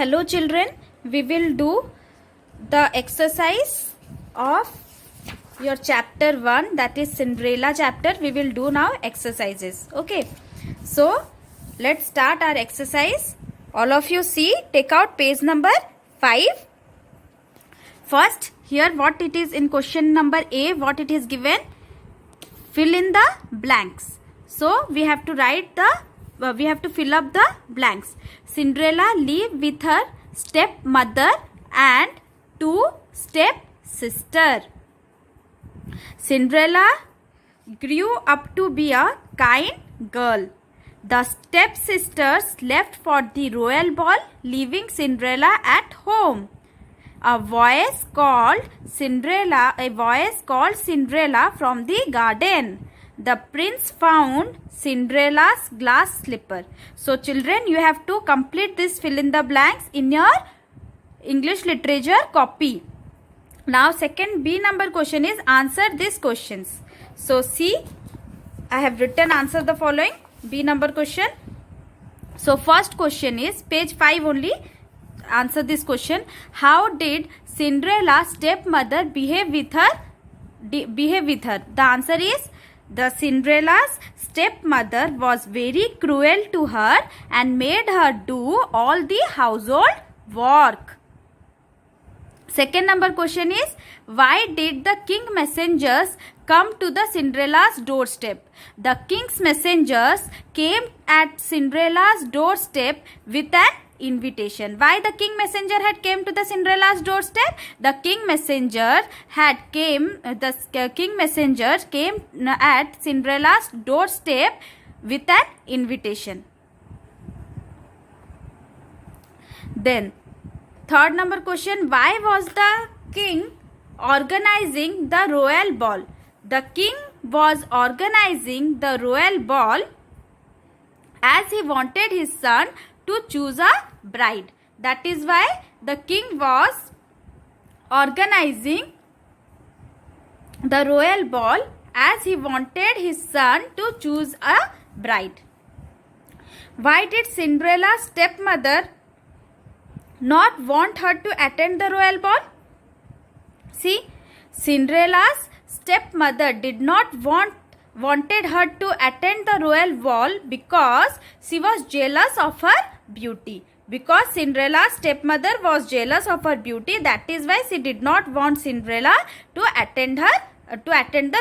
Hello children, we will do the exercise of your chapter 1, that is Cinderella chapter. We will do now exercises. Okay, so let's start our exercise. All of you see, take out page number 5. First, here what it is in question number A, what it is given, fill in the blanks. So we have to write we have to fill up the blanks. Cinderella lived with her stepmother and 2 stepsisters. Cinderella grew up to be a kind girl. The stepsisters left for the royal ball, leaving Cinderella at home. A voice called Cinderella from the garden. The prince found Cinderella's glass slipper. So children, you have to complete this fill in the blanks in your English literature copy. Now second B number question is answer these questions. So see, I have written answer the following B number question. So first question is page 5 only. Answer this question. How did Cinderella's stepmother behave with her? The answer is the Cinderella's stepmother was very cruel to her and made her do all the household work. Second number question is, why did the king messengers come to the Cinderella's doorstep? The king's messengers came at Cinderella's doorstep with an invitation. Why the king messenger had came to the Cinderella's doorstep? The king messenger came at Cinderella's doorstep with an invitation. Then third number question, why was the king organizing the royal ball? The king was organizing the royal ball as he wanted his son to choose a bride. That is why the king was organizing the royal ball as he wanted his son to choose a bride. Why did Cinderella's stepmother not want her to attend the royal ball? See, Cinderella's stepmother did not wanted her to attend the royal ball because she was jealous of her beauty. Because Cinderella's stepmother was jealous of her beauty, that is why she did not want Cinderella to attend the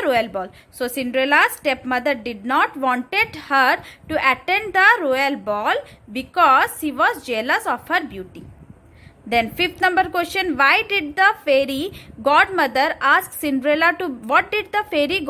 royal ball. So Cinderella's stepmother did not wanted her to attend the royal ball because she was jealous of her beauty. Then fifth number question, what did the fairy godmother ask Cinderella to bring? The fairy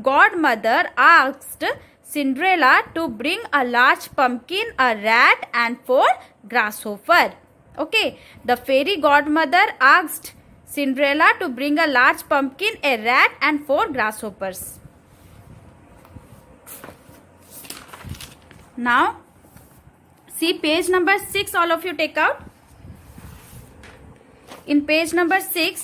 godmother asked Cinderella to bring a large pumpkin, a rat and 4 grasshoppers. Okay, the fairy godmother asked Cinderella to bring a large pumpkin, a rat and 4 grasshoppers. Now see page number 6, all of you take out. In page number 6,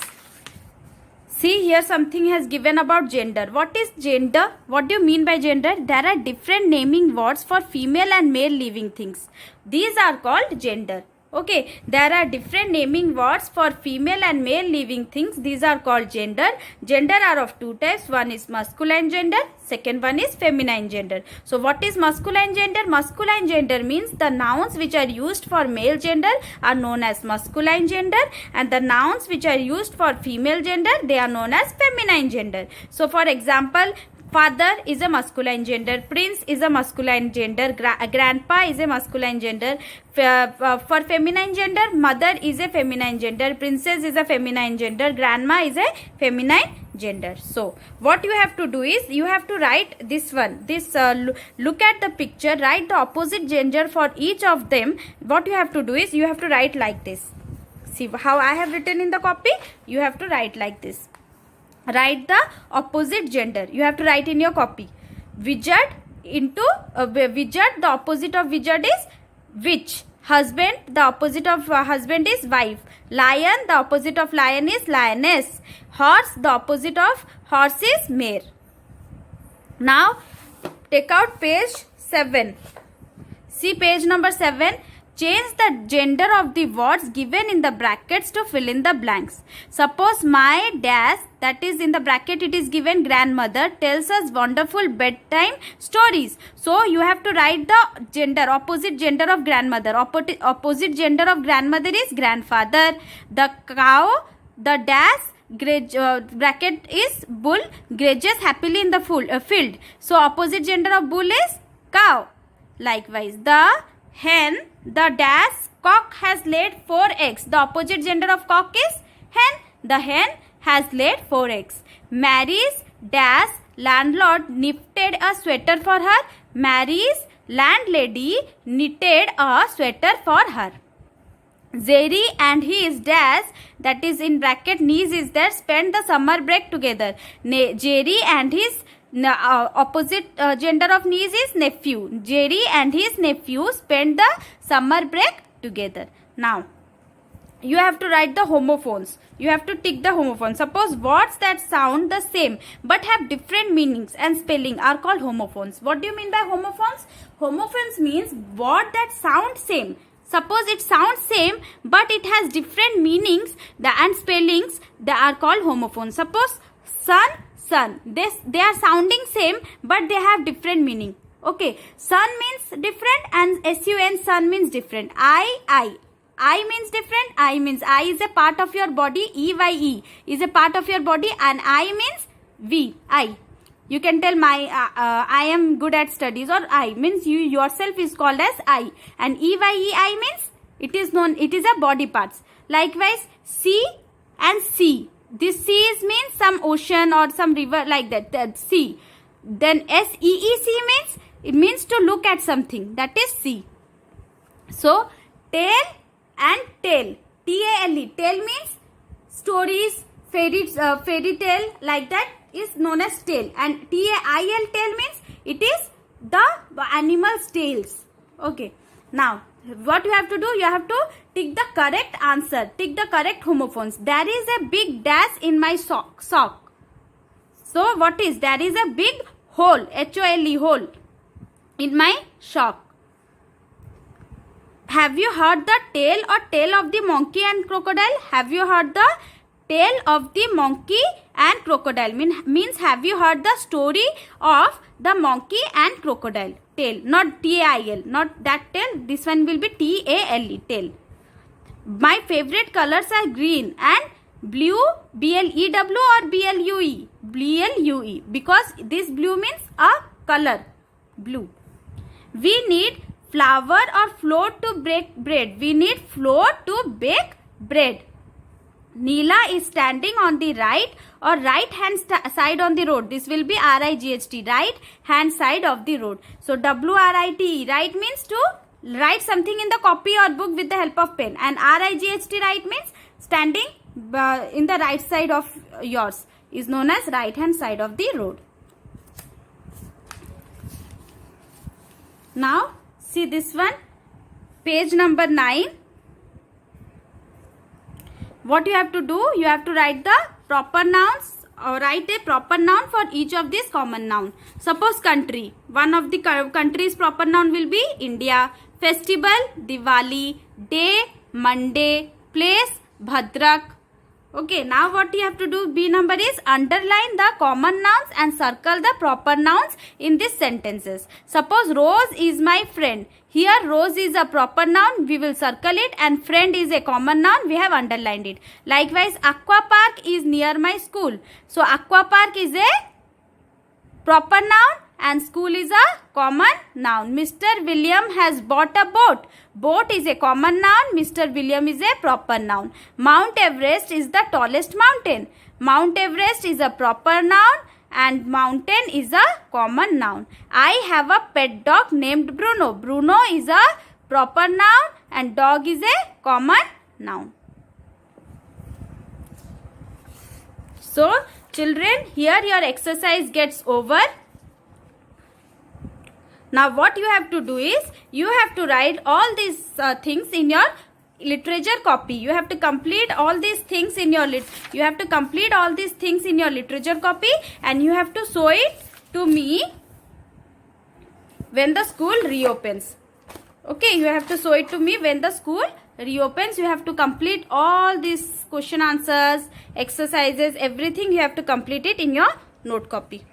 see here something has given about gender. What is gender? What do you mean by gender? There are different naming words for female and male living things. These are called gender. Okay, there are different naming words for female and male living things. These are called gender. Gender are of 2 types. One is masculine gender, second one is feminine gender. So what is masculine gender? Masculine gender means the nouns which are used for male gender are known as masculine gender, and the nouns which are used for female gender, they are known as feminine gender. So for example, father is a masculine gender, prince is a masculine gender, grandpa is a masculine gender. For feminine gender, mother is a feminine gender, princess is a feminine gender, grandma is a feminine gender. So what you have to do is, you have to write this one. Look at the picture, write the opposite gender for each of them. What you have to do is, you have to write like this. See how I have written in the copy, you have to write like this. Write the opposite gender. You have to write in your copy. Wizard into wizard, the opposite of wizard is witch. Husband, the opposite of husband is wife. Lion, the opposite of lion is lioness. Horse, the opposite of horse is mare. Now take out page 7. See page number 7. Change the gender of the words given in the brackets to fill in the blanks. Suppose my dash, that is in the bracket it is given grandmother, tells us wonderful bedtime stories. So you have to write the gender, opposite gender of grandmother. Opposite gender of grandmother is grandfather. The cow, the dash, bracket is bull, grazes happily in the field. So opposite gender of bull is cow. Likewise, the hen, the dash cock has laid 4 eggs. The opposite gender of cock is hen. The hen has laid 4 eggs. Mary's dash landlord knitted a sweater for her. Mary's landlady knitted a sweater for her. Jerry and his dash, that is in bracket niece is there, spent the summer break together. Jerry and his opposite gender of niece is nephew. Jerry and his nephew spent the summer break together. Now, you have to write the homophones. You have to tick the homophones. Suppose words that sound the same but have different meanings and spelling are called homophones. What do you mean by homophones? Homophones means word that sound same. Suppose it sounds same but it has different meanings and spellings, they are called homophones. Suppose sun, sun. They are sounding same but they have different meaning. Okay, sun means different and sun, sun means different. I means different. I means I is a part of your body. EYE is a part of your body and I means V, I. You can tell I am good at studies, or I means you yourself is called as I, and EYEI means it is a body parts. Likewise, sea and sea. This sea means some ocean or some river like that, sea. Then SEEC means it means to look at something, that is sea. So tail and tale, TALE. Tale means stories, fairy tale like that is known as tale, and TAIL tale means it is the animal's tails. Okay. Now what you have to do, you have to tick the correct answer, tick the correct homophones. There is a big dash in my sock. So what is, there is a big hole, HOLE, hole in my sock. Have you heard the tale of the monkey and crocodile? Have you heard the tale of the monkey and crocodile? Means have you heard the story of the monkey and crocodile? Tale, not TAIL, not that tale. This one will be TALE, tale. My favorite colors are green and blue, BLEW or BLUE? BLUE, because this blue means a color, blue. We need flour or flour to bake bread. We need flour to bake bread. Neela is standing on the right or right hand side on the road. This will be RIGHT, right hand side of the road. So WRITE, right means to write something in the copy or book with the help of pen, and RIGHT, right means standing in the right side of yours, is known as right hand side of the road. Now see this one, page number 9. What you have to do, you have to write the proper nouns or write a proper noun for each of these common noun. Suppose country, one of the country's proper noun will be India. Festival, Diwali. Day, Monday. Place, Bhadrak. Okay, now what you have to do, B number is underline the common nouns and circle the proper nouns in these sentences. Suppose Rose is my friend. Here Rose is a proper noun, we will circle it, and friend is a common noun, we have underlined it. Likewise, Aqua Park is near my school. So Aqua Park is a proper noun and school is a common noun. Mr. William has bought a boat. Boat is a common noun. Mr. William is a proper noun. Mount Everest is the tallest mountain. Mount Everest is a proper noun and mountain is a common noun. I have a pet dog named Bruno. Bruno is a proper noun and dog is a common noun. So children, here your exercise gets over. Now what you have to do is, you have to write all these things in your literature copy. You have to complete all these things in your literature copy, and you have to show it to me when the school reopens. Okay, you have to show it to me when the school reopens. You have to complete all these question answers, exercises, everything. You have to complete it in your note copy.